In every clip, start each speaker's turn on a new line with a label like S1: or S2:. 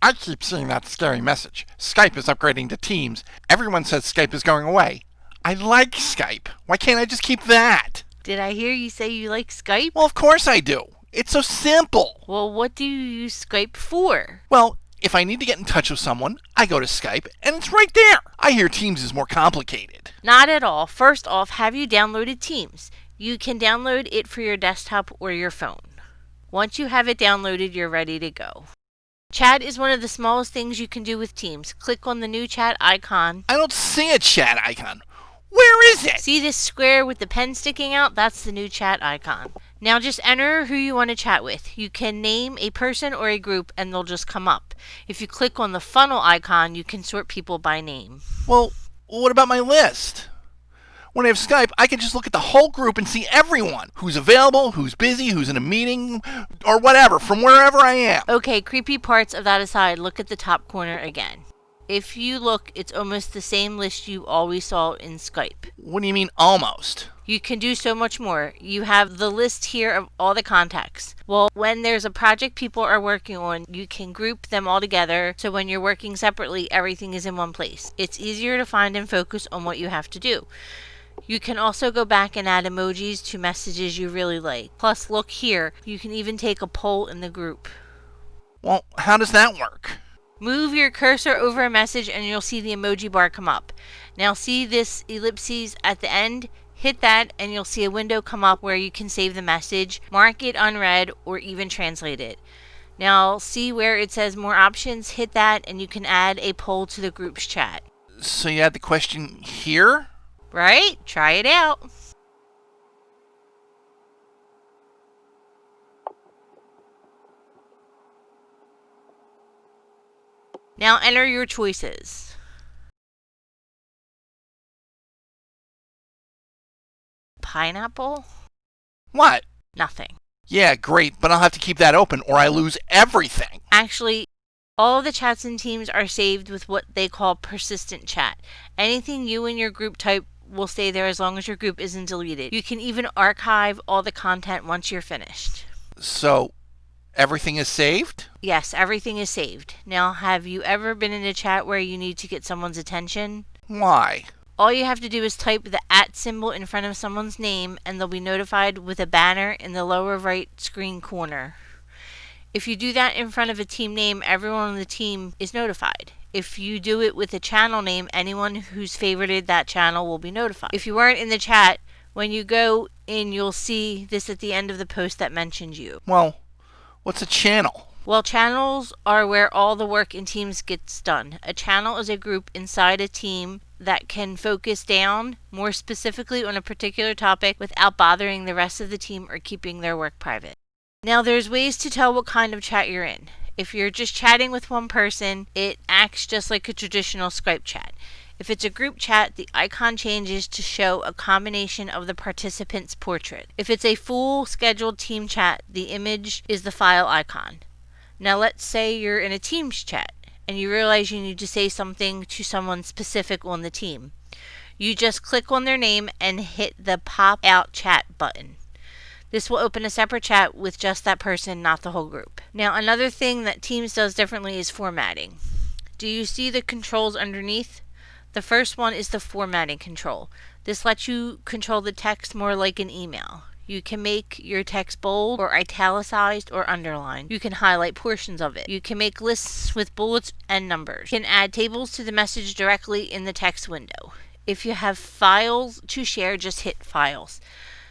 S1: I keep seeing that scary message. Skype is upgrading to Teams. Everyone says Skype is going away. I like Skype. Why can't I just keep that?
S2: Did I hear you say you like Skype?
S1: Well, of course I do. It's so simple.
S2: Well, what do you use Skype for?
S1: Well, if I need to get in touch with someone, I go to Skype and it's right there. I hear Teams is more complicated.
S2: Not at all. First off, have you downloaded Teams? You can download it for your desktop or your phone. Once you have it downloaded, you're ready to go. Chat is one of the smallest things you can do with Teams. Click on the new chat icon.
S1: I don't see a chat icon. Where is it?
S2: See this square with the pen sticking out? That's the new chat icon. Now just enter who you want to chat with. You can name a person or a group and they'll just come up. If you click on the funnel icon, you can sort people by name.
S1: Well, what about my list? When I have Skype, I can just look at the whole group and see everyone who's available, who's busy, who's in a meeting, or whatever, from wherever I am.
S2: Okay, creepy parts of that aside, look at the top corner again. If you look, it's almost the same list you always saw in Skype.
S1: What do you mean, almost?
S2: You can do so much more. You have the list here of all the contacts. Well, when there's a project people are working on, you can group them all together, so when you're working separately, everything is in one place. It's easier to find and focus on what you have to do. You can also go back and add emojis to messages you really like. Plus, look here, you can even take a poll in the group.
S1: Well, how does that work?
S2: Move your cursor over a message and you'll see the emoji bar come up. Now see this ellipses at the end? Hit that and you'll see a window come up where you can save the message, mark it unread, or even translate it. Now see where it says more options? Hit that and you can add a poll to the group's chat.
S1: So you add the question here?
S2: Right? Try it out. Now enter your choices. Pineapple?
S1: What?
S2: Nothing.
S1: Yeah, great, but I'll have to keep that open or I lose everything.
S2: Actually, all of the chats in Teams are saved with what they call persistent chat. Anything you and your group type will stay there as long as your group isn't deleted. You can even archive all the content once you're finished.
S1: So, everything is saved?
S2: Yes, everything is saved. Now, have you ever been in a chat where you need to get someone's attention?
S1: Why?
S2: All you have to do is type the @ symbol in front of someone's name and they'll be notified with a banner in the lower right screen corner. If you do that in front of a team name, everyone on the team is notified. If you do it with a channel name, anyone who's favorited that channel will be notified. If you weren't in the chat, when you go in, you'll see this at the end of the post that mentions you.
S1: Well, what's a channel?
S2: Well, channels are where all the work in Teams gets done. A channel is a group inside a team that can focus down more specifically on a particular topic without bothering the rest of the team or keeping their work private. Now, there's ways to tell what kind of chat you're in. If you're just chatting with one person, it acts just like a traditional Skype chat. If it's a group chat, the icon changes to show a combination of the participant's portrait. If it's a full scheduled team chat, the image is the file icon. Now let's say you're in a Teams chat and you realize you need to say something to someone specific on the team. You just click on their name and hit the pop out chat button. This will open a separate chat with just that person, not the whole group. Now, another thing that Teams does differently is formatting. Do you see the controls underneath? The first one is the formatting control. This lets you control the text more like an email. You can make your text bold or italicized or underlined. You can highlight portions of it. You can make lists with bullets and numbers. You can add tables to the message directly in the text window. If you have files to share, just hit Files.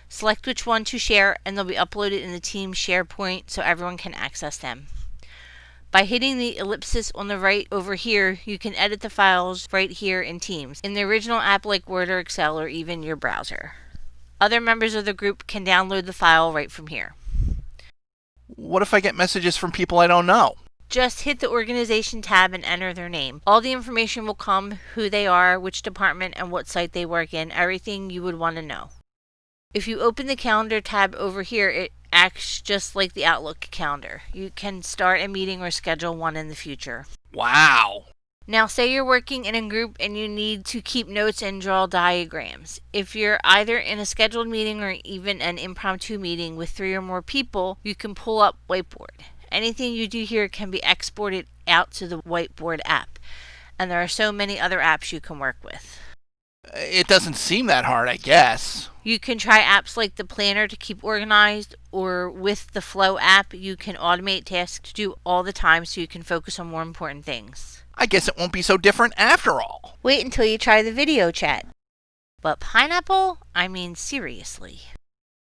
S2: Select which one to share and they'll be uploaded in the team SharePoint so everyone can access them. By hitting the ellipsis on the right over here, you can edit the files right here in Teams, in the original app like Word or Excel or even your browser. Other members of the group can download the file right from here.
S1: What if I get messages from people I don't know?
S2: Just hit the organization tab and enter their name. All the information will come, who they are, which department, and what site they work in, everything you would want to know. If you open the calendar tab over here, it acts just like the Outlook calendar. You can start a meeting or schedule one in the future.
S1: Wow.
S2: Now, say you're working in a group and you need to keep notes and draw diagrams. If you're either in a scheduled meeting or even an impromptu meeting with 3 or more people, you can pull up Whiteboard. Anything you do here can be exported out to the whiteboard app. And there are so many other apps you can work with.
S1: It doesn't seem that hard, I guess.
S2: You can try apps like the Planner to keep organized, or with the Flow app, you can automate tasks to do all the time so you can focus on more important things.
S1: I guess it won't be so different after all.
S2: Wait until you try the video chat. But Pineapple? I mean, seriously.